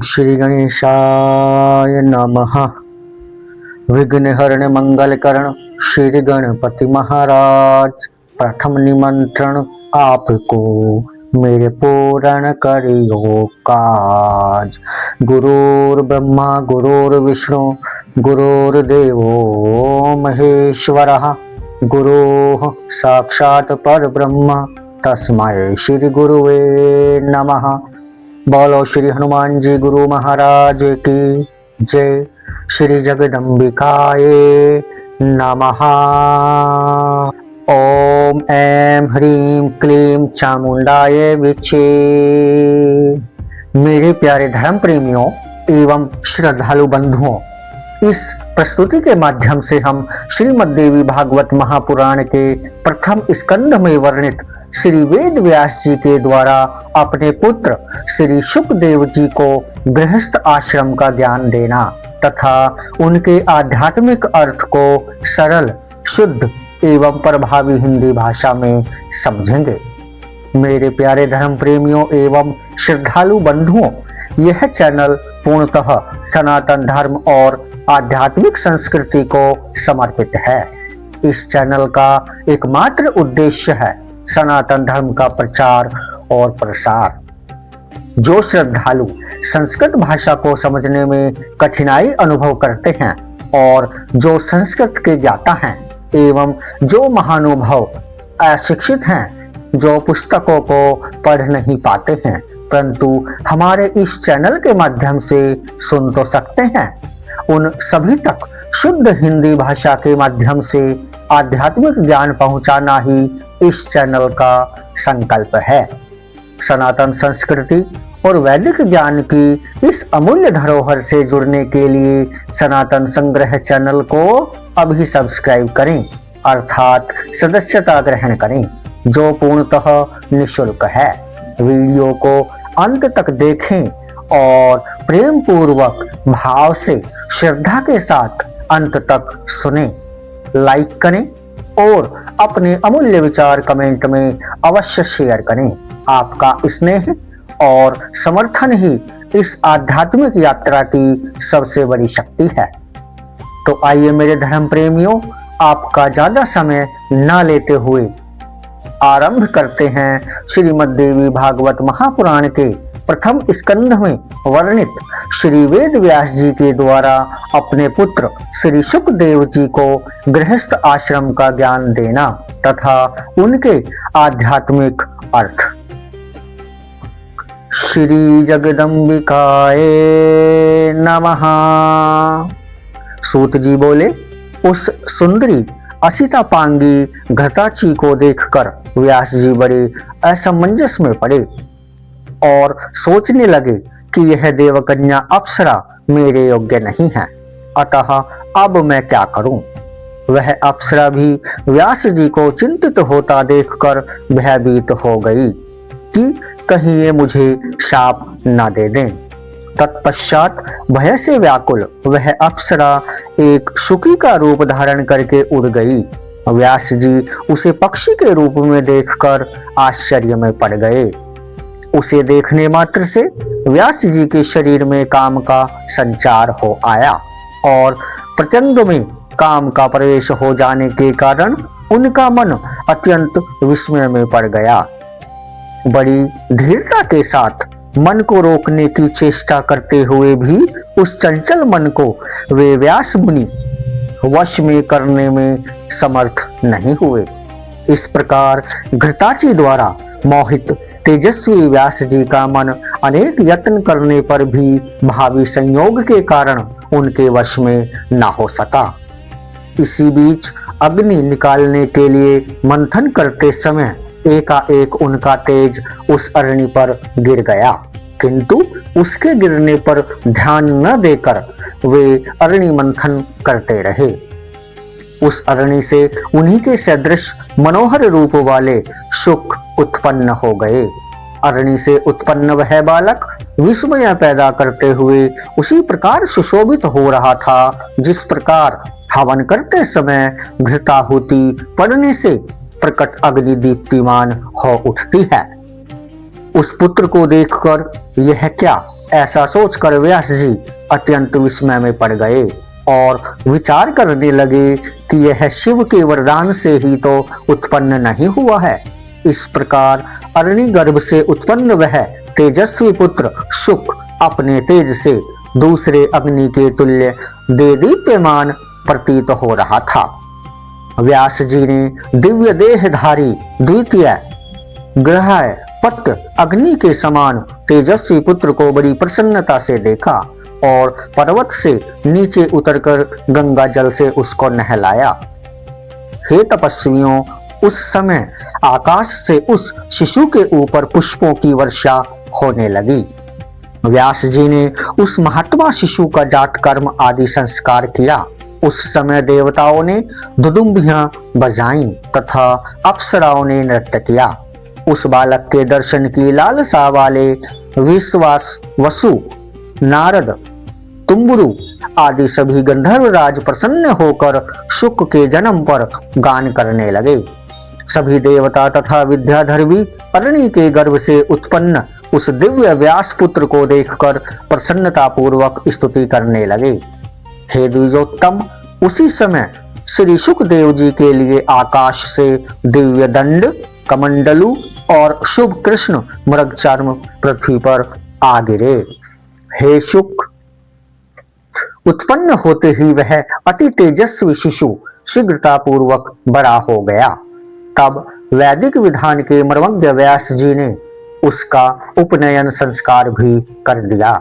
श्री गणेशाय नमः। विघ्नहरण मंगलकरण श्री गणपति महाराज, प्रथम निमंत्रण आपको मेरे पूर्ण करियो काज। गुरुर्ब्रह्मा गुरुर्विष्णु गुरुर्देवो महेश्वरः, गुरुः साक्षात् परब्रह्म तस्मै श्री गुरुवे नमः। बोलो श्री हनुमान जी गुरु महाराज की जय। श्री जगदम्बिकाये नमः। ओम ऐं ह्रीं क्लीं चामुंडाय विचे। मेरे प्यारे धर्म प्रेमियों एवं श्रद्धालु बंधुओं, इस प्रस्तुति के माध्यम से हम श्रीमद् देवी भागवत महापुराण के प्रथम स्कंध में वर्णित श्री वेद व्यास जी के द्वारा अपने पुत्र श्री शुकदेव जी को गृहस्थ आश्रम का ज्ञान देना तथा उनके आध्यात्मिक अर्थ को सरल, शुद्ध एवं प्रभावी हिंदी भाषा में समझेंगे। मेरे प्यारे धर्म प्रेमियों एवं श्रद्धालु बंधुओं, यह चैनल पूर्णतः सनातन धर्म और आध्यात्मिक संस्कृति को समर्पित है। इस चैनल का एकमात्र उद्देश्य है सनातन धर्म का प्रचार और प्रसार। जो श्रद्धालु संस्कृत भाषा को समझने में कठिनाई अनुभव करते हैं और जो संस्कृत के ज्ञाता हैं एवं जो महानुभाव अशिक्षित हैं, जो पुस्तकों को पढ़ नहीं पाते हैं परंतु हमारे इस चैनल के माध्यम से सुन तो सकते हैं, उन सभी तक शुद्ध हिंदी भाषा के माध्यम से आध्यात्मिक ज्ञान पहुंचाना ही इस चैनल का संकल्प है। सनातन संस्कृति और वैदिक ज्ञान की इस अमूल्य धरोहर से जुड़ने के लिए सनातन संग्रह चैनल को अभी सब्सक्राइब करें, अर्थात सदस्यता ग्रहण करें, जो पूर्णतः निःशुल्क है। वीडियो को अंत तक देखें और प्रेम पूर्वक भाव से श्रद्धा के साथ अंत तक सुने। लाइक करें और अपने अमूल्य विचार कमेंट में अवश्य शेयर करें। आपका स्नेह और समर्थन ही इस आध्यात्मिक यात्रा की सबसे बड़ी शक्ति है। तो आइए मेरे धर्म प्रेमियों, आपका ज्यादा समय न लेते हुए आरंभ करते हैं श्रीमद् देवी भागवत महापुराण के प्रथम स्कंध में वर्णित श्री वेद व्यास जी के द्वारा अपने पुत्र श्री शुकदेव जी को गृहस्थ आश्रम का ज्ञान देना तथा उनके आध्यात्मिक अर्थ। श्री जगदम्बिकाय नमः। सूत जी बोले, उस सुंदरी असितापांगी घृताची को देखकर व्यास जी बड़े असमंजस में पड़े और सोचने लगे कि यह देवकन्या अप्सरा मेरे योग्य नहीं है, अतः अब मैं क्या करूं। वह अप्सरा भी व्यास जी को चिंतित होता देखकर भयभीत हो गई कि कहीं ये मुझे शाप न दे दें। तत्पश्चात भय से व्याकुल वह अप्सरा एक शुकी का रूप धारण करके उड़ गई। व्यास जी उसे पक्षी के रूप में देखकर आश्चर्य में पड़ गए। उसे देखने मात्र से व्यास जी के शरीर में काम का संचार हो आया और प्रत्यंग में काम का प्रवेश हो जाने के कारण उनका मन अत्यंत विस्मय में पड़ गया। बड़ी धीरता के साथ मन को रोकने की चेष्टा करते हुए भी उस चंचल मन को वे व्यास मुनि वश में करने में समर्थ नहीं हुए। इस प्रकार घृताची द्वारा मोहित तेजस्वी व्यास जी का मन अनेक यत्न करने पर भी भावी संयोग के कारण उनके वश में न हो सका। इसी बीच अग्नि निकालने के लिए मंथन करते समय एकाएक उनका तेज उस अरणि पर गिर गया, किंतु उसके गिरने पर ध्यान न देकर वे अरणि मंथन करते रहे। उस अरणि से उन्हीं के सदृश मनोहर रूप वाले शुक उत्पन्न हो गए। अरणि से उत्पन्न वह बालक विस्मय पैदा करते हुए उसी प्रकार सुशोभित हो रहा था जिस प्रकार हवन करते समय घृताहुति पड़ने से प्रकट अग्नि दीप्तिमान हो उठती है। उस पुत्र को देखकर यह क्या ऐसा सोचकर व्यास जी अत्यंत विस्मय में पड़ गए और विचार करने लगे कि यह शिव के वरदान से ही तो उत्पन्न नहीं हुआ है। इस प्रकार अरणि गर्भ से उत्पन्न वह तेजस्वी पुत्र शुक अपने तेज से दूसरे अग्नि के तुल्य देदीप्यमान प्रतीत हो रहा था। व्यास जी ने दिव्य देहधारी द्वितीय ग्रह पत्य अग्नि के समान तेजस्वी पुत्र को बड़ी प्रसन्नता से देखा और पर्वत से नीचे उतरकर गंगा जल से उसको नहलाया। हे तपस्वियों, उस समय आकाश से उस शिशु के ऊपर पुष्पों की वर्षा होने लगी। व्यास जी ने उस महात्मा शिशु का जात कर्म आदि संस्कार किया। उस समय देवताओं ने दुदुम्बियां बजाईं तथा अप्सराओं ने नृत्य किया। उस बालक के दर्शन की लालसा वाले विश्वास वसु, नारद, तुम्बुरु आदि सभी गंधर्व राज प्रसन्न होकर शुक के जन्म पर गान करने लगे। सभी देवता तथा विद्याधर भी अरणि के गर्भ से उत्पन्न उस दिव्य व्यास पुत्र को देखकर प्रसन्नता पूर्वक स्तुति करने लगे। हे द्विजोत्तम, उसी समय श्री सुखदेव जी के लिए आकाश से दिव्य दंड, कमंडलु और शुभ कृष्ण मृगचर्म पृथ्वी पर आ गिरे। हे शुक, उत्पन्न होते ही वह अति तेजस्वी शिशु शीघ्रता पूर्वक बड़ा हो गया। तब वैदिक विधान के मर्मज्ञ व्यास जी ने उसका उपनयन संस्कार भी कर दिया।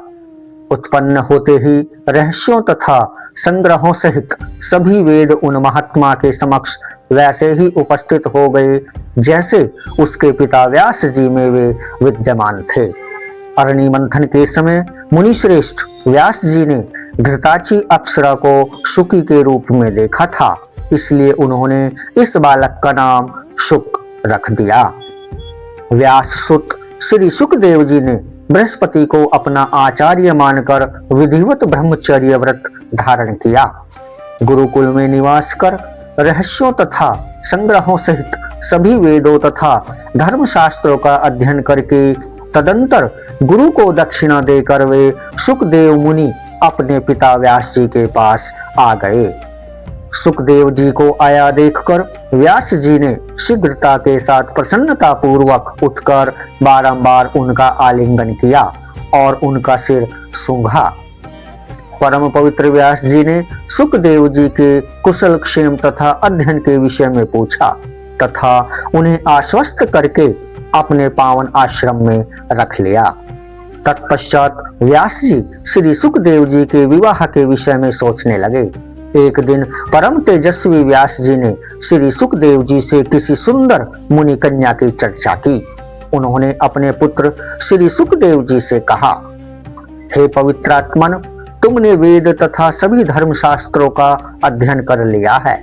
उत्पन्न होते ही रहस्यों तथा संग्रहों सहित सभी वेद उन महात्मा के समक्ष वैसे ही उपस्थित हो गए जैसे उसके पिता व्यास जी में वे विद्यमान थे। अरणि मंथन के समय मुनिश्रेष्ठ व्यास जी ने घृताची अप्सरा को शुकी के रूप में देखा था, इसलिए उन्होंने इस बालक का नाम शुक रख दिया। व्यास सुत श्री सुखदेव जी ने बृहस्पति को अपना आचार्य मानकर विधिवत ब्रह्मचर्य व्रत धारण किया। गुरुकुल में निवास कर रहस्यों तथा संग्रहों सहित सभी वेदों तथा धर्मशास्त्रों का अध्ययन करके तदंतर गुरु को दक्षिणा देकर वे सुखदेव मुनि अपने पिता व्यास जी के पास आ गए। सुखदेव जी को आया देखकर व्यास जी ने शीघ्रता के साथ प्रसन्नता पूर्वक उठकर बारंबार उनका आलिंगन किया और उनका सिर सूंघा। परम पवित्र व्यास जी ने सुखदेव जी के कुशल क्षेम तथा अध्ययन के विषय में पूछा तथा उन्हें आश्वस्त करके अपने पावन आश्रम में रख लिया। तत्पश्चात व्यास जी श्री सुखदेव जी के विवाह के विषय में सोचने लगे। एक दिन परम तेजस्वी व्यास जी ने श्री सुखदेव जी से किसी सुंदर मुनि कन्या की चर्चा की। उन्होंने अपने पुत्र श्री सुखदेव जी से कहा, हे पवित्रात्मन, तुमने वेद तथा सभी धर्मशास्त्रों का अध्ययन कर लिया है,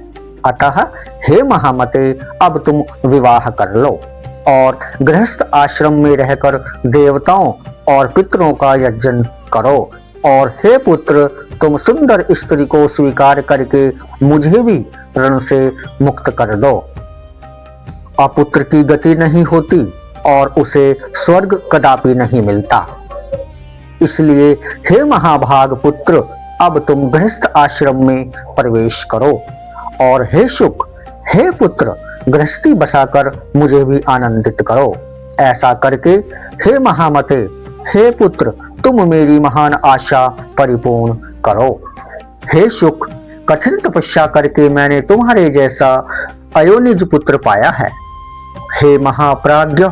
अतः हे महामते, अब तुम विवाह कर लो और गृहस्थ आश्रम में रहकर देवताओं और पितरों का यजन करो। और हे पुत्र, तुम सुंदर स्त्री को स्वीकार करके मुझे भी ऋण से मुक्त कर दो। अपुत्र की गति नहीं होती और उसे स्वर्ग कदापि नहीं मिलता। इसलिए हे महाभाग पुत्र, अब तुम गृहस्थ आश्रम में प्रवेश करो। और हे शुक, हे पुत्र, गृहस्थी बसाकर मुझे भी आनंदित करो। ऐसा करके हे महामते, हे पुत्र, तुम मेरी महान आशा परिपूर्ण करो। हे शुक, कठिन तपस्या करके मैंने तुम्हारे जैसा अयोनिज पुत्र पाया है। हे महाप्राज्ञ,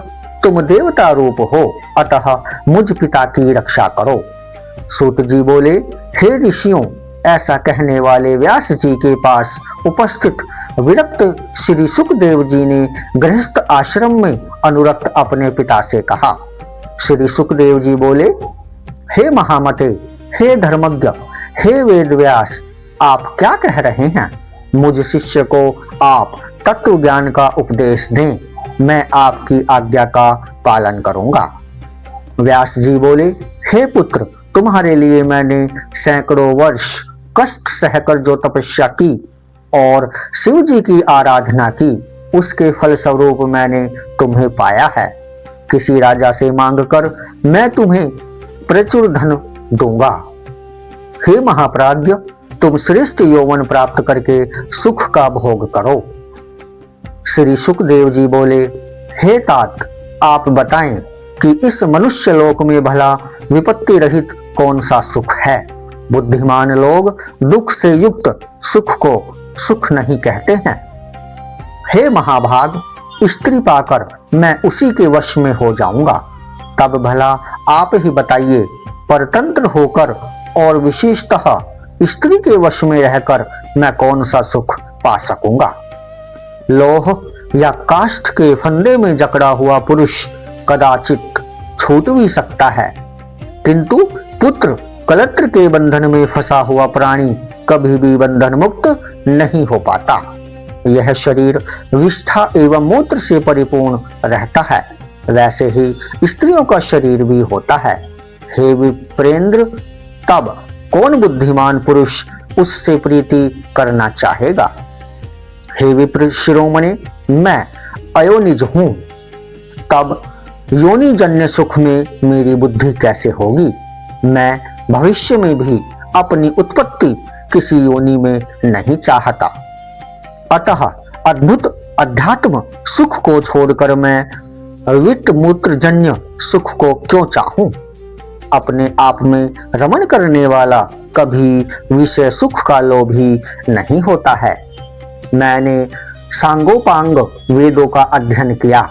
तुम देवता रूप हो, अतः मुझ पिता की रक्षा करो। सूत जी बोले, हे ऋषियों, ऐसा कहने वाले व्यास जी के पास उपस्थित विरक्त श्री सुखदेव जी ने गृहस्थ आश्रम में अनुरक्त अपने पिता से कहा। श्री सुखदेव जी बोले, हे महामते, हे धर्मज्ञ, हे वेदव्यास, आप क्या कह रहे हैं? मुझ शिष्य को आप तत्व ज्ञान का उपदेश दें, मैं आपकी आज्ञा का पालन करूंगा। व्यास जी बोले, हे पुत्र, तुम्हारे लिए मैंने सैकड़ों वर्ष कष्ट सहकर जो तपस्या की और शिव जी की आराधना की, उसके फल स्वरूप मैंने तुम्हें पाया है। किसी राजा से मांगकर मैं तुम्हें प्रचुर धन दूंगा। हे महाप्राज्ञ, तुम श्रेष्ठ यौवन प्राप्त करके सुख का भोग करो। श्री सुखदेव जी बोले, हे तात, आप बताएं कि इस मनुष्य लोक में भला विपत्ति रहित कौन सा सुख है। बुद्धिमान लोग दुख से युक्त सुख को सुख नहीं कहते हैं। हे महाभाग, स्त्री पाकर मैं उसी के वश में हो जाऊंगा। तब भला आप ही बताइए, परतंत्र होकर और विशेषतः स्त्री के वश में रहकर मैं कौन सा सुख पा सकूंगा। लोह या काष्ठ के फंदे में जकड़ा हुआ पुरुष कदाचित छूट भी सकता है, किंतु पुत्र कलत्र के बंधन में फंसा हुआ प्राणी कभी भी बंधन मुक्त नहीं हो पाता। यह शरीर विष्ठा एवं मूत्र से परिपूर्ण रहता है, वैसे ही स्त्रियों का शरीर भी होता है। हे विप्रेंद्र, तब कौन बुद्धिमान पुरुष उससे प्रीति करना चाहेगा। हे विप्र शिरोमणि, मैं अयोनिज हूं, तब योनिजन्य सुख में मेरी बुद्धि कैसे होगी। मैं भविष्य में भी अपनी उत्पत्ति किसी योनि में नहीं चाहता, अतः अद्भुत अध्यात्म सुख को छोड़कर मैं वित्त मूत्रजन्य सुख को क्यों चाहूं। अपने आप में रमण करने वाला कभी विषय सुख का लोभी नहीं होता है। मैंने सांगोपांग वेदों का अध्ययन किया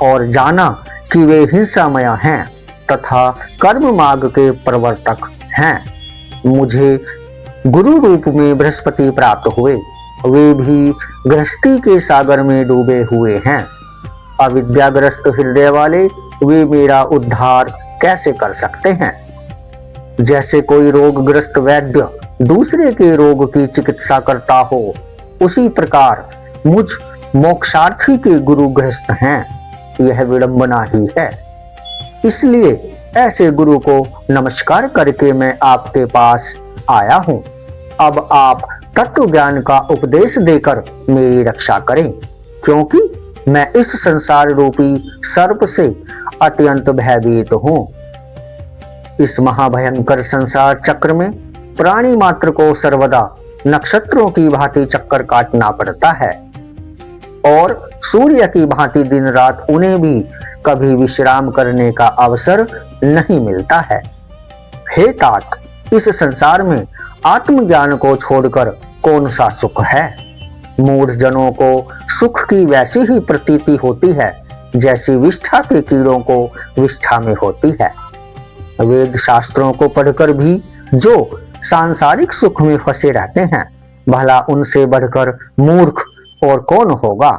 और जाना कि वे हिंसामय हैं तथा कर्म मार्ग के प्रवर्तक हैं। मुझे गुरु रूप में बृहस्पति प्राप्त हुए, वे भी गृहस्थी के सागर में डूबे हुए हैं। अविद्याग्रस्त हृदय वाले वे मेरा उद्धार कैसे कर सकते हैं। जैसे कोई रोगग्रस्त वैद्य दूसरे के रोग की चिकित्सा करता हो, उसी प्रकार मुझ मोक्षार्थी के गुरु गृहस्थ हैं। यह विडंबना ही है। इसलिए ऐसे गुरु को नमस्कार करके मैं आपके पास आया हूं। अब आप तत्व ज्ञान का उपदेश देकर मेरी रक्षा करें, क्योंकि मैं इस संसार रूपी सर्प से अत्यंत भयभीत हूं। इस महाभयंकर संसार चक्र में प्राणी मात्र को सर्वदा नक्षत्रों की भांति चक्कर काटना पड़ता है और सूर्य की भांति दिन रात उन्हें भी कभी विश्राम करने का अवसर नहीं मिलता है। हे तात, इस संसार में आत्मज्ञान को छोड़कर कौन सा सुख है। मूढ़ जनों को सुख की वैसी ही प्रतीति होती है जैसी विष्ठा के कीड़ों को विष्ठा में होती है। वेद शास्त्रों को पढ़कर भी जो सांसारिक सुख में फंसे रहते हैं, भला उनसे बढ़कर मूर्ख और कौन होगा।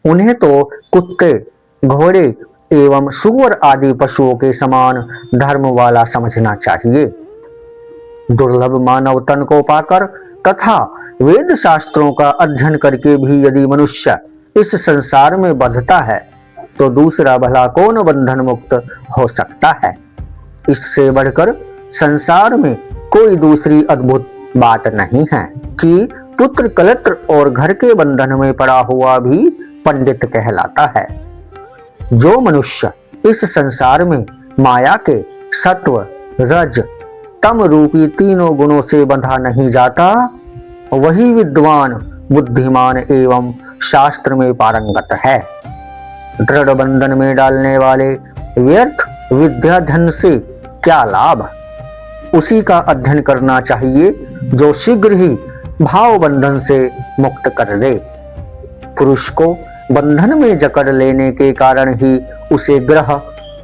उन्हें तो कुत्ते, घोड़े एवं सुअर आदि पशुओं के समान धर्म वाला समझना चाहिए। दुर्लभ मानव तन को पाकर तथा वेद शास्त्रों का अध्ययन करके भी यदि मनुष्य इस संसार में बंधता है, तो दूसरा भला कौन बंधन मुक्त हो सकता है। इससे बढ़कर संसार में कोई दूसरी अद्भुत बात नहीं है कि पुत्र कलत्र और घर के बंधन में पड़ा हुआ भी पंडित कहलाता है। जो मनुष्य इस संसार में माया के सत्व, रज, तम रूपी तीनों गुणों से बंधा नहीं जाता, वही विद्वान, बुद्धिमान एवं शास्त्र में पारंगत है। दृढ़ बंधन में डालने वाले व्यर्थ विद्या धन से क्या लाभ। उसी का अध्ययन करना चाहिए जो शीघ्र ही भाव बंधन से मुक्त कर दे। पुरुष को बंधन में जकड़ लेने के कारण ही उसे ग्रह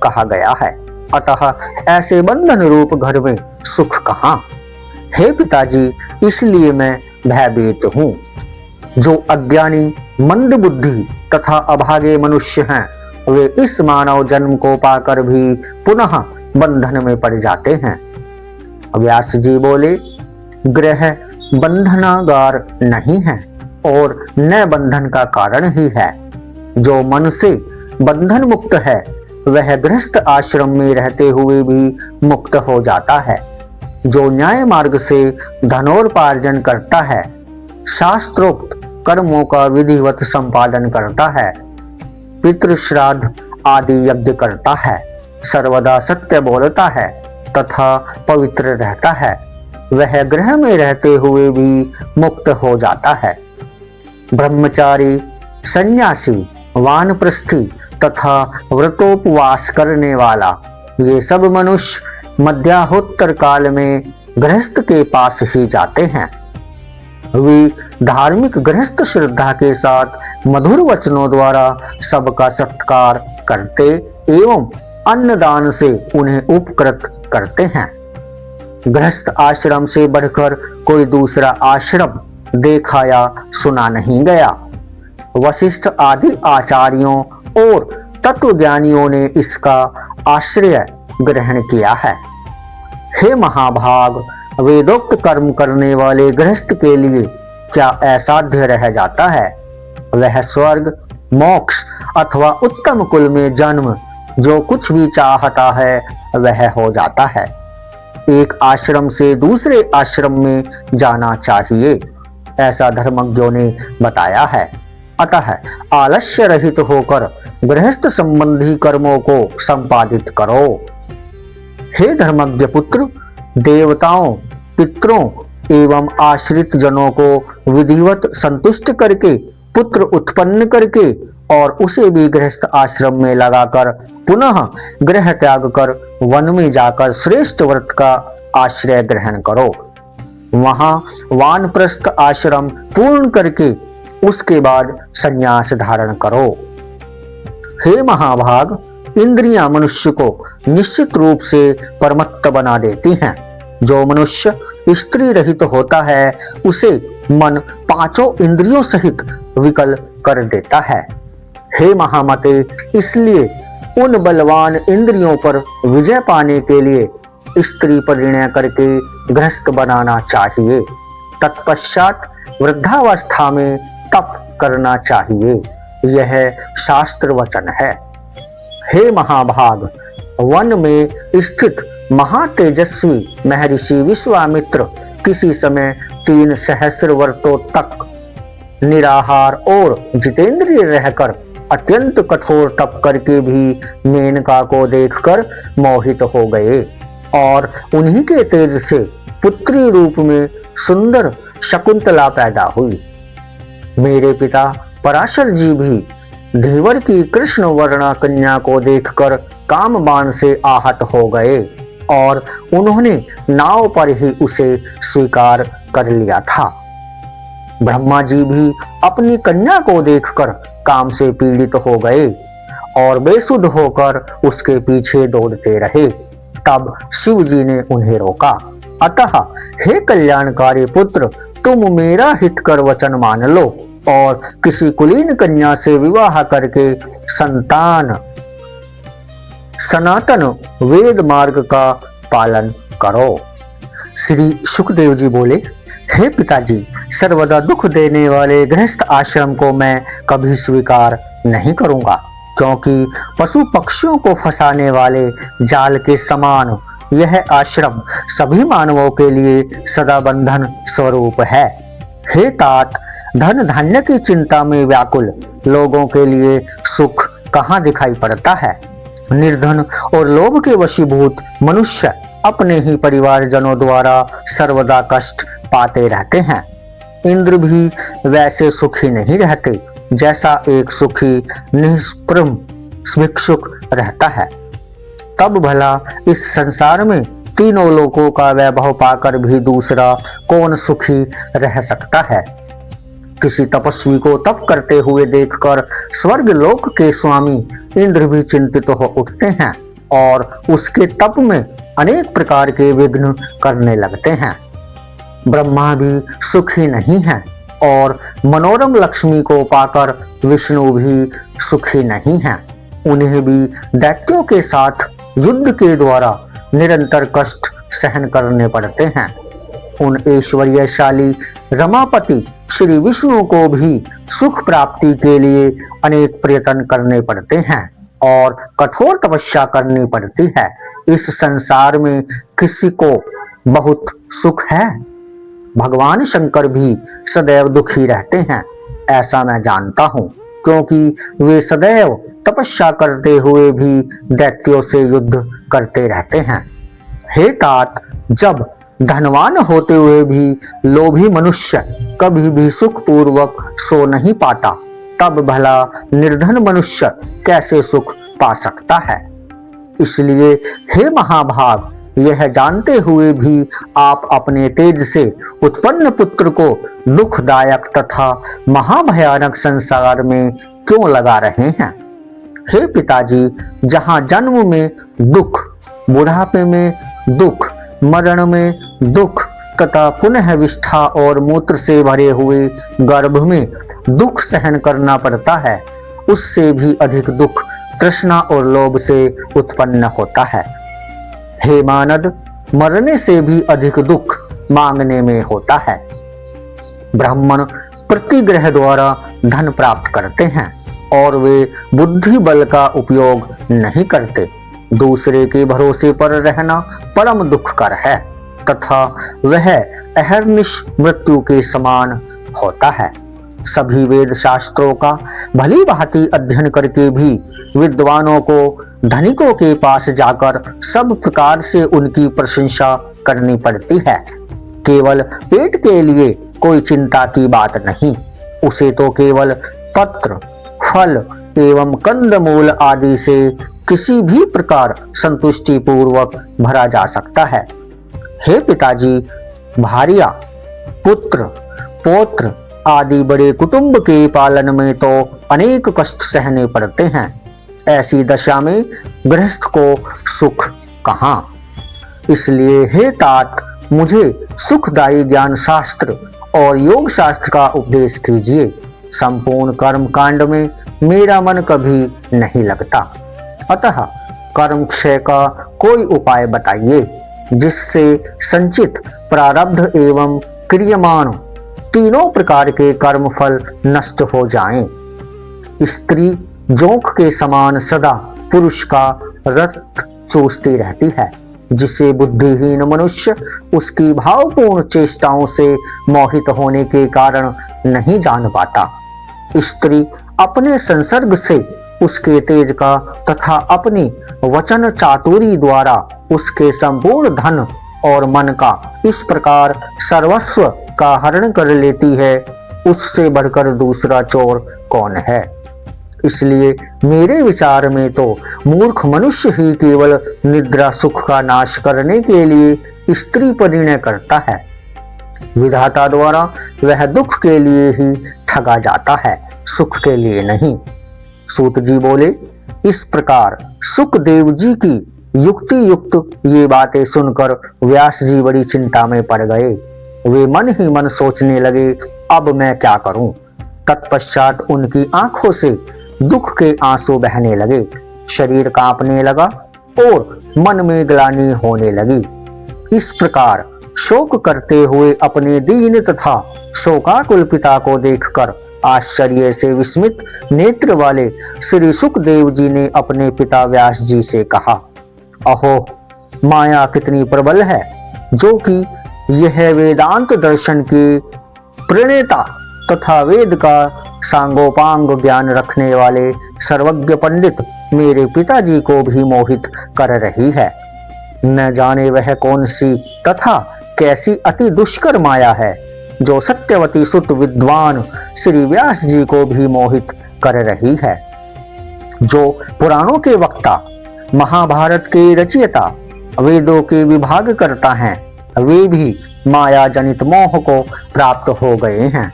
कहा गया है, अतः ऐसे बंधन रूप घर में सुख कहाँ। हे पिताजी, इसलिए मैं भयभीत हूँ। जो अज्ञानी, मंद बुद्धि तथा अभागे मनुष्य हैं, वे इस मानव जन्म को पाकर भी पुनः बंधन में पड़ जाते हैं। व्यास जी बोले, ग्रह बंधनागार नहीं है और न बंधन का कारण ही है। जो मन से बंधन मुक्त है, वह गृहस्थ आश्रम में रहते हुए भी मुक्त हो जाता है। जो न्याय मार्ग से धनोपार्जन करता है, शास्त्रोक्त कर्मों का विधिवत संपादन करता है, पितृ श्राद्ध आदि यज्ञ करता है, सर्वदा सत्य बोलता है, तथा पवित्र रहता है, वह गृह में रहते हुए भी मुक्त हो जाता है। ब्रह्मचारी, सन्यासी, वानप्रस्थी तथा व्रतोपवास करने वाला, ये सब मनुष्य मध्याह्नोत्तर काल में गृहस्थ के पास ही जाते हैं। वे धार्मिक गृहस्थ श्रद्धा के साथ मधुर वचनों द्वारा सबका सत्कार करते एवं अन्नदान से उन्हें उपकृत करते हैं। गृहस्थ आश्रम से बढ़कर कोई दूसरा आश्रम देखा या सुना नहीं गया। वशिष्ठ आदि आचार्यों और तत्वज्ञानियों ने इसका आश्रय ग्रहण किया है। हे महाभाग, वेदोक्त कर्म करने वाले गृहस्थ के लिए क्या असाध्य रह जाता है? वह स्वर्ग, मोक्ष अथवा उत्तम कुल में जन्म जो कुछ भी चाहता है वह हो जाता है। एक आश्रम से दूसरे आश्रम में जाना चाहिए, ऐसा धर्मज्ञों ने बताया है। अतः आलस्य रहित होकर गृहस्थ संबंधी कर्मों को संपादित करो। हे धर्मज्ञ पुत्र, देवताओं, पितरों एवं आश्रित जनों को विधिवत संतुष्ट करके, पुत्र उत्पन्न करके और उसे भी गृहस्थ आश्रम में लगाकर पुनः गृह त्याग कर वन में जाकर श्रेष्ठ व्रत का आश्रय ग्रहण करो। वहां वानप्रस्थ आश्रम पूर्ण करके उसके बाद संन्यास धारण करो। हे महाभाग, इंद्रियां मनुष्य को निश्चित रूप से परमत्त बना देती हैं। जो मनुष्य स्त्री रहित होता है उसे मन पांचों इंद्रियों सहित विकल कर देता है। हे महामते, इसलिए उन बलवान इंद्रियों पर विजय पाने के लिए स्त्री परिणय करके गृहस्थ बनाना चाहिए। तत्पश्चात वृद्धावस्था में तप करना चाहिए, यह शास्त्र वचन है। हे महाभाग, वन में स्थित महातेजस्वी महर्षि विश्वामित्र किसी समय 3 सहस्र वर्षों तक निराहार और जितेंद्रिय रहकर अत्यंत कठोर तप करके भी मेनका को देखकर मोहित हो गए और उन्हीं के तेज से पुत्री रूप में सुंदर शकुंतला पैदा हुई। मेरे पिता पराशर जी भी धीवर की कृष्ण वर्णा कन्या को देखकर काम बाण से आहत हो गए और उन्होंने नाव पर ही उसे स्वीकार कर लिया था। ब्रह्मा जी भी अपनी कन्या को देखकर काम से पीड़ित हो गए और बेसुध होकर उसके पीछे दौड़ते रहे। तब शिव जी ने उन्हें रोका। अतः हे कल्याणकारी पुत्र, तुम मेरा हित कर वचन मान लो और किसी कुलीन कन्या से विवाह करके सनातन वेद मार्ग का पालन करो। श्री सुखदेव जी बोले, हे पिताजी, सर्वदा दुख देने वाले गृहस्थ आश्रम को मैं कभी स्वीकार नहीं करूंगा, क्योंकि पशु पक्षियों को फंसाने वाले जाल के समान यह आश्रम सभी मानवों के लिए सदा बंधन स्वरूप है। हे तात, धन धान्य की चिंता में व्याकुल लोगों के लिए सुख कहाँ दिखाई पड़ता है। निर्धन और लोभ के वशीभूत मनुष्य अपने ही परिवारजनों द्वारा सर्वदा कष्ट पाते रहते हैं। इंद्र भी वैसे सुखी नहीं रहते जैसा एक सुखी निष्प्रम भिक्षुक रहता है। तब भला इस संसार में तीनों लोकों का वैभव पाकर भी दूसरा कौन सुखी रह सकता है। किसी तपस्वी को तप करते हुए देखकर स्वर्ग लोक के स्वामी इंद्र भी चिंतित हो उठते हैं और उसके तप में अनेक प्रकार के विघ्न करने लगते हैं। ब्रह्मा भी सुखी नहीं है और मनोरम लक्ष्मी को पाकर विष्णु भी सुखी नहीं है। उन्हें भी दैत्यों के साथ युद्ध के द्वारा निरंतर कष्ट सहन करने पड़ते हैं। उन ऐश्वर्यशाली रमापति श्री विष्णु को भी सुख प्राप्ति के लिए अनेक प्रयत्न करने पड़ते हैं और कठोर तपस्या करनी पड़ती है। इस संसार में किसी को बहुत सुख है? भगवान शंकर भी सदैव दुखी रहते हैं, ऐसा मैं जानता हूँ, क्योंकि वे सदैव तपस्या करते हुए भी दैत्यों से युद्ध करते रहते हैं। हे तात, जब धनवान होते हुए भी लोभी मनुष्य कभी भी सुख पूर्वक सो नहीं पाता, तब भला निर्धन मनुष्य कैसे सुख पा सकता है। इसलिए हे महाभाग, यह जानते हुए भी आप अपने तेज से उत्पन्न पुत्र को दुखदायक तथा महाभयानक संसार में क्यों लगा रहे हैं। हे पिताजी, जहाँ जन्म में दुख, बुढ़ापे में दुख, मरण में दुख तथा पुनः विष्ठा और मूत्र से भरे हुए गर्भ में दुख सहन करना पड़ता है, उससे भी अधिक दुख तृष्णा और लोभ से उत्पन्न होता है। हे मानद, मरने से भी अधिक दुख मांगने में होता है। ब्राह्मण प्रतिग्रह द्वारा धन प्राप्त करते हैं और वे बुद्धि बल का उपयोग नहीं करते। दूसरे के भरोसे पर रहना परम दुखकर है तथा वह अहर्निश मृत्यु के समान होता है। सभी वेद शास्त्रों का भली भांति अध्ययन करके भी विद्वानों को धनिकों के पास जाकर सब प्रकार से उनकी प्रशंसा करनी पड़ती है। केवल पेट के लिए कोई चिंता की बात नहीं, उसे तो केवल पत्र, फल एवं कंदमूल आदि से किसी भी प्रकार संतुष्टि पूर्वक भरा जा सकता है। हे पिताजी, भार्या, पुत्र, पौत्र आदि बड़े कुटुंब के पालन में तो अनेक कष्ट सहने पड़ते हैं। ऐसी दशा में गृहस्थ को सुख कहाँ। इसलिए हे तात, मुझे सुखदायी ज्ञान शास्त्र और योग शास्त्र का उपदेश कीजिए। संपूर्ण कर्म कांड में मेरा मन कभी नहीं लगता, अतः कर्म क्षय का कोई उपाय बताइए जिससे संचित प्रारब्ध एवं क्रियमाण तीनों प्रकार के कर्म फल नष्ट हो जाएं। स्त्री जोंक के समान सदा पुरुष का रक्त चूसती रहती है, जिसे बुद्धिहीन मनुष्य उसकी भावपूर्ण चेष्टाओं से मोहित होने के कारण नहीं जान पाता। स्त्री अपने संसर्ग से उसके तेज का तथा अपनी वचन चातुरी द्वारा उसके संपूर्ण धन और मन का इस प्रकार सर्वस्व का हरण कर लेती है, उससे बढ़कर दूसरा चोर कौन है। इसलिए मेरे विचार में तो मूर्ख मनुष्य ही केवल निद्रा सुख का नाश करने के लिए स्त्री परिणय करता है। विधाता द्वारा वह दुख के लिए ही ठगा जाता है, सुख के लिए नहीं। सूत जी बोले, इस प्रकार सुखदेव जी की युक्ति युक्त ये बातें सुनकर व्यास जी बड़ी चिंता में पड़ गए। वे मन ही मन सोचने लगे, अब मैं क्या करूं। तत्पश्चात उनकी आंखों से दुख के आंसू बहने लगे, शरीर कांपने लगा और मन में ग्लानि होने लगी। इस प्रकार शोक करते हुए अपने दीन तथा शोकाकुल पिता को देखकर आश्चर्य से विस्मित नेत्र वाले श्री सुखदेव जी ने अपने पिता व्यास जी से कहा, अहो, माया कितनी प्रबल है, जो कि यह वेदांत दर्शन के प्रणेता तथा वेद का सांगोपांग ज्ञान रखने वाले सर्वज्ञ पंडित मेरे पिताजी को भी मोहित कर रही है। न जाने वह कौन सी तथा कैसी अति दुष्कर माया है, जो सत्यवती सुत विद्वान श्री व्यास जी को भी मोहित कर रही है। जो पुराणों के वक्ता, महाभारत के रचयिता, वेदों के विभाग करता हैं, वे भी माया जनित मोह को प्राप्त हो गए हैं।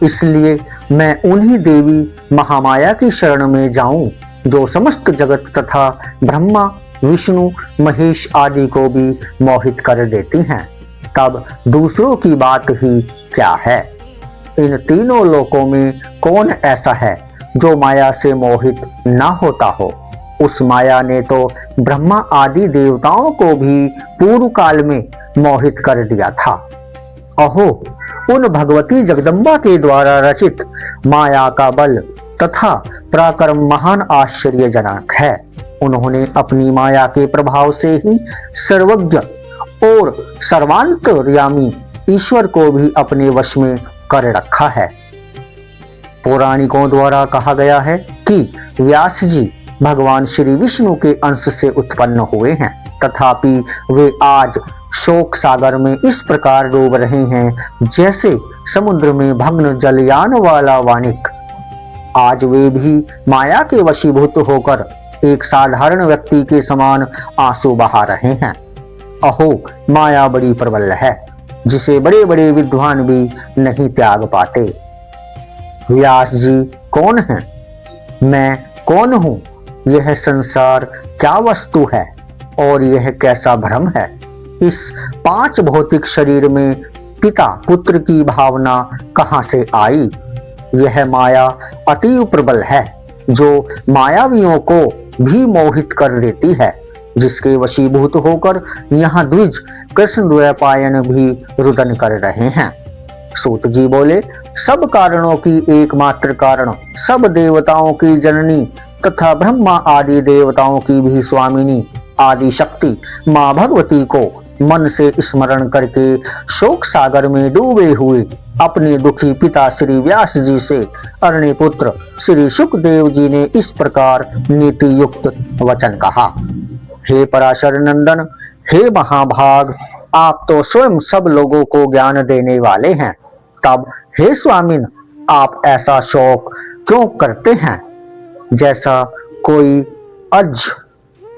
इसलिए मैं उन्हीं देवी महामाया की शरण में जाऊं, जो समस्त जगत तथा ब्रह्मा, विष्णु, महेश आदि को भी मोहित कर देती हैं। तब दूसरों की बात ही क्या है। इन तीनों लोकों में कौन ऐसा है जो माया से मोहित ना होता हो। उस माया ने तो ब्रह्मा आदि देवताओं को भी पूर्व काल में मोहित कर दिया था। अहो, उन भगवती जगदम्बा के द्वारा रचित माया का बल तथा पराक्रम महान आश्चर्यजनक है। उन्होंने अपनी माया के प्रभाव से ही सर्वज्ञ और सर्वांतर्यामी ईश्वर को भी अपने वश में कर रखा है। पौराणिकों द्वारा कहा गया है कि व्यास जी भगवान श्री विष्णु के अंश से उत्पन्न हुए हैं तथापि वे आज शोक सागर में इस प्रकार डूब रहे हैं जैसे समुद्र में भग्न जलयान वाला वानिक। आज वे भी माया के वशीभूत होकर एक साधारण व्यक्ति के समान आंसू बहा रहे हैं। अहो, माया बड़ी प्रबल है, जिसे बड़े बड़े विद्वान भी नहीं त्याग पाते। व्यास जी कौन है? मैं कौन हूँ? यह संसार क्या वस्तु है और यह कैसा भ्रम है? इस 5 भौतिक शरीर में पिता पुत्र की भावना कहाँ से आई? यह माया अति प्रबल है, जो मायावियों को भी मोहित कर देती है, जिसके वशीभूत होकर यहाँ द्विज कृष्ण द्वैपायन भी रुदन कर रहे हैं। सूत जी बोले, सब कारणों की एकमात्र कारण, सब देवताओं की जननी तथा ब्रह्मा आदि देवताओं की भी स्वामिनी आदि शक्ति माँ भगवती को मन से स्मरण करके शोक सागर में डूबे हुए अपने दुखी पिता श्री व्यास जी से अरण्य पुत्र श्री सुखदेव जी ने इस प्रकार नीति युक्त वचन कहा। हे पराशर नंदन, हे महाभाग, आप तो स्वयं सब लोगों को ज्ञान देने वाले हैं, तब हे स्वामिन, आप ऐसा शोक क्यों करते हैं जैसा कोई अज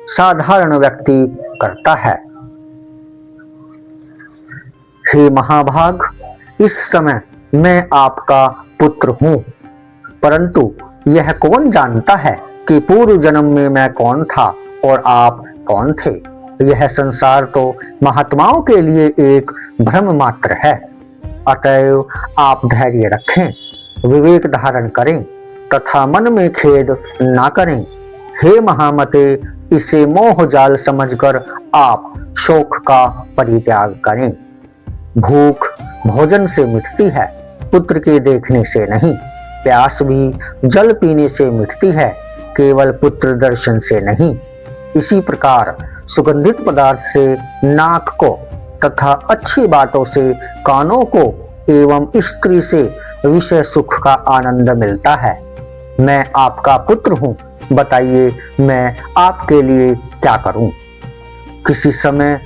साधारण व्यक्ति करता है? हे महाभाग, इस समय मैं आपका पुत्र हूँ, परंतु यह कौन जानता है कि पूर्व जन्म में मैं कौन था और आप कौन थे? यह संसार तो महात्माओं के लिए एक भ्रम मात्र है। अतएव आप धैर्य रखें, विवेक धारण करें तथा मन में खेद ना करें। हे महामते, इसे मोह जाल समझकर आप शोक का परित्याग करें। भूख भोजन से मिटती है, पुत्र के देखने से नहीं। प्यास भी जल पीने से मिटती है, केवल पुत्र दर्शन से नहीं। इसी प्रकार सुगंधित पदार्थ से नाक को तथा अच्छी बातों से कानों को एवं स्त्री से विषय सुख का आनंद मिलता है। मैं आपका पुत्र हूँ, बताइए मैं आपके लिए क्या करूं? किसी समय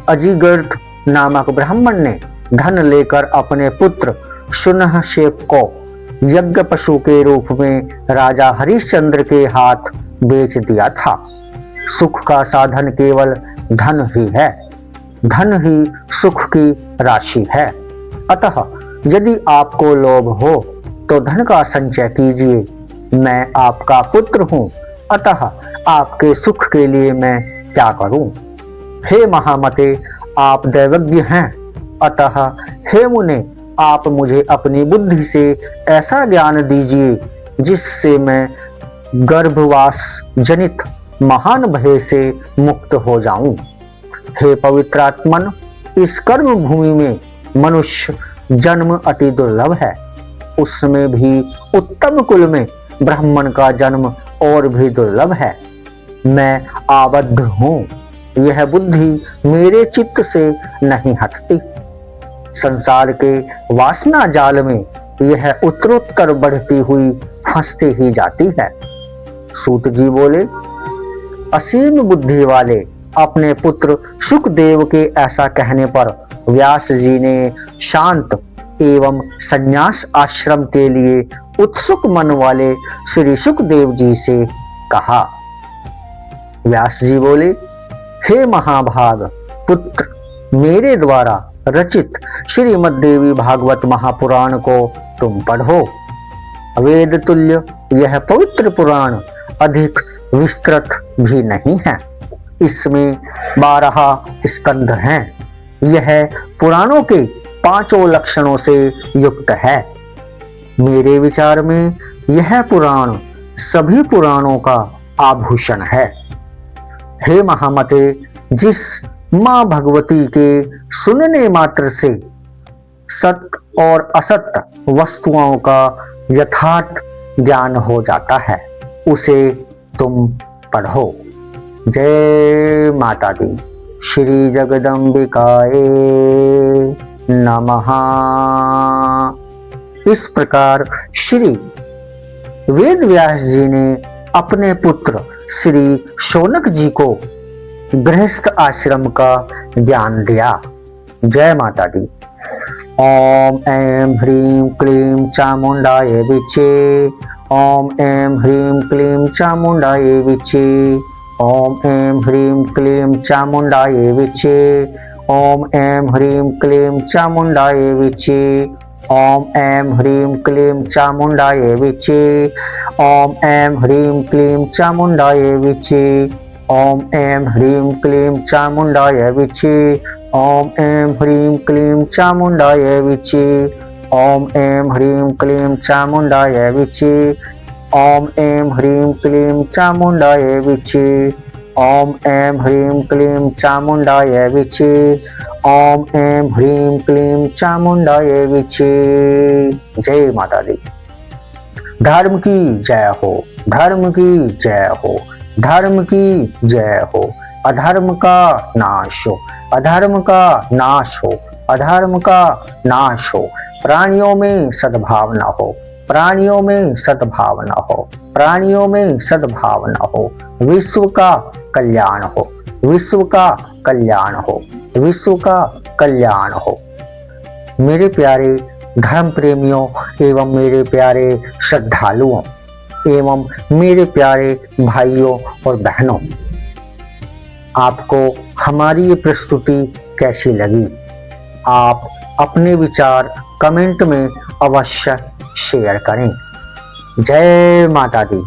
अजिगर्थ नामक ब्राह्मण ने धन लेकर अपने पुत्र शुनहशेप को यज्ञ पशु के रूप में राजा हरिश्चंद्र के हाथ बेच दिया था। सुख का साधन केवल धन ही है, धन ही सुख की राशि है। अतः यदि आपको लोभ हो तो धन का संचय कीजिए। मैं आपका पुत्र हूँ, अतः आपके सुख के लिए मैं क्या करूं? हे महामते, आप दैवज्ञ हैं, अतः हे मुने, आप मुझे अपनी बुद्धि से ऐसा ज्ञान दीजिए जिससे मैं गर्भवास जनित महान भय से मुक्त हो जाऊं। हे पवित्रात्मन, इस कर्म भूमि में मनुष्य जन्म अति दुर्लभ है, उसमें भी उत्तम कुल में ब्राह्मण का जन्म और भी दुर्लभ है। मैं आबद्ध हूँ, यह बुद्धि मेरे चित्त से नहीं हटती। संसार के वासना जाल में यह उत्तरोत्तर बढ़ती हुई फंसती ही जाती है। सूत जी बोले, असीम बुद्धि वाले अपने पुत्र सुखदेव के ऐसा कहने पर व्यास जी ने शांत एवं संन्यास आश्रम के लिए उत्सुक मन वाले श्री सुखदेव जी से कहा। व्यास जी बोले, हे महाभाग पुत्र, मेरे द्वारा रचित श्रीमद् देवी भागवत महापुराण को तुम पढ़ो। वेद तुल्य यह पवित्र पुराण अधिक विस्तृत भी नहीं है। इसमें 12 स्कंध हैं। यह पुराणों के 5 लक्षणों से युक्त है। मेरे विचार में यह पुराण सभी पुराणों का आभूषण है। हे महामते, जिस माँ भगवती के सुनने मात्र से सत्य और असत्य वस्तुओं का यथार्थ ज्ञान हो जाता है, उसे तुम पढ़ो। जय माता दी। श्री जगदम्बिकाए नमः। इस प्रकार श्री वेद व्यास जी ने अपने पुत्र श्री शौनक जी को गृहस्थ आश्रम का ज्ञान दिया। जय माता दी। ओम ऐं ह्रीं क्लीं चामुंडाय विचे। ओम ऐं ह्रीं क्लीं चामुंडाय विचे। ओम ऐं ह्रीं क्लीं चामुंडाय विचे। ओम ऐं ह्रीं क्लीं चामुंडाय विचे। ओम ऐं ह्रीं क्लीं चामुंडाय विचे। ओम ऐं ह्रीं क्लीं चामुंडाय विचे। ओम ऐं ह्रीं क्लीं चामुंडाय विचे। ओम ऐं ह्रीं क्लीं चामुंडाय विचे। ओम ऐं ह्रीं क्लीं चामुंडाय विचे। ओम ऐं ह्रीं क्लीं चामुंडाय विचे। ओम ऐं ह्रीं क्लीं चामुंडाय विचे। ओम ऐं ह्रीं क्लीं चामुंडाय विचे। जय माता दी। धर्म की जय हो, धर्म की जय हो, धर्म की जय हो। अधर्म का नाश हो, अधर्म का नाश हो, अधर्म का नाश हो। प्राणियों में सद्भावना हो, प्राणियों में सद्भावना हो, प्राणियों में सद्भावना हो। विश्व का कल्याण हो, विश्व का कल्याण हो, विश्व का कल्याण हो। मेरे प्यारे धर्म प्रेमियों एवं मेरे प्यारे श्रद्धालुओं एवं मेरे प्यारे भाइयों और बहनों, आपको हमारी ये प्रस्तुति कैसी लगी? आप अपने विचार कमेंट में अवश्य शेयर करें। जय माता दी।